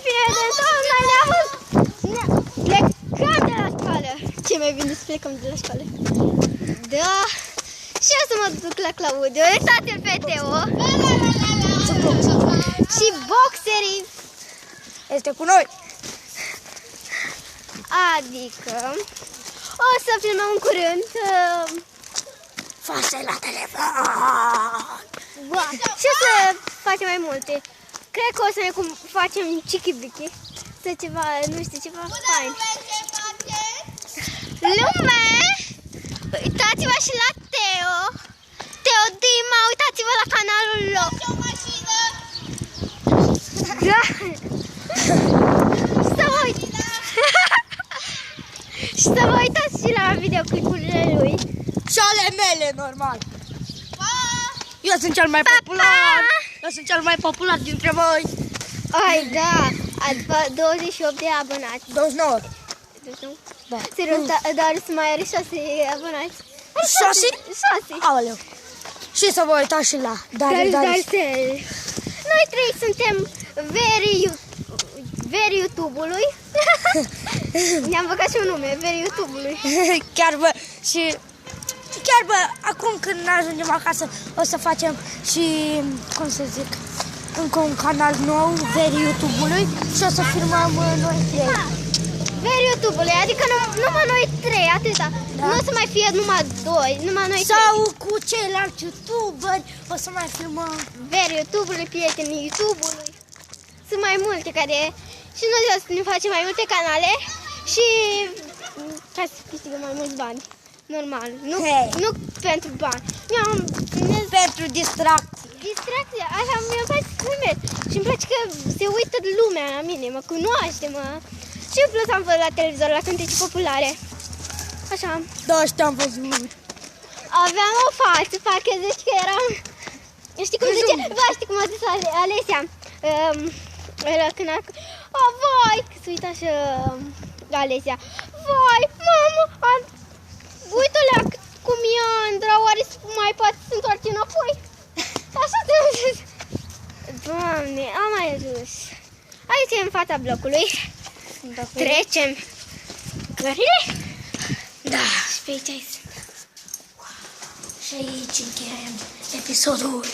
fie de doamna Leahul! Plecăm de la școală! Ce mai bine să plecăm de la școală? Da! Și eu să mă duc la Claudiu. Uitați-l pe Teo! Și boxerii! Este cu noi! Adică o să filmăm în curând Fase la telefon! și o să facem mai multe. Cred că o să ne facem chichi-bichi. Să ceva, nu știu, ceva fain. Lume! Uitați-vă și la Teo! Teo Dima, uitați-vă la canalul lor! Da! Și să vă uitați și la videoclipurile lui. Și ale mele, normal. Eu sunt cel mai popular. Eu sunt cel mai popular dintre voi. Ai, da, ați 28 de abonați. 29. Da. Serios, dar să mai are 6 abonați. 6? Aoleu. Și să vă uitați și la Dari. Noi trei suntem veri YouTube-ului. Ne-am băgat și un nume, veri YouTube-ului. Chiar bă, acum când ne ajungem acasă o să facem și, cum să zic, încă un canal nou, veri YouTube-ului și o să filmăm noi trei. Veri YouTube-ului, adică numai noi trei, atâta. Da. Nu o să mai fie numai doi, numai noi sau trei. Cu ceilalți YouTuberi o să mai filmăm. Veri YouTube-ului, prietenii YouTube-ului. Sunt mai multe care... Și noi o să ne facem mai multe canale și ca să câștigăm mai mulți bani. Normal, nu pentru bani. Pentru distracție. Distracție, așa mi-a place să filmez. Și îmi place că se uită lumea la mine, mă cunoaște, mă. Și în plus am văzut la televizor, la cântece populare. Așa. Da, știam văzut. Aveam o față, parcă zici că eram... Știi cum zice? Ba, știi cum a zis Alesia? Când a... vai, că se uita și Alesia. Vai, mamă, uite-o cum e Andra, oare mai poate să se întoarce înapoi? Așa te-am zis. Doamne, am mai ajuns. Aici e în fața blocului. Trecem gările. Da. Și pe aici sunt. Și aici încheiem episodul.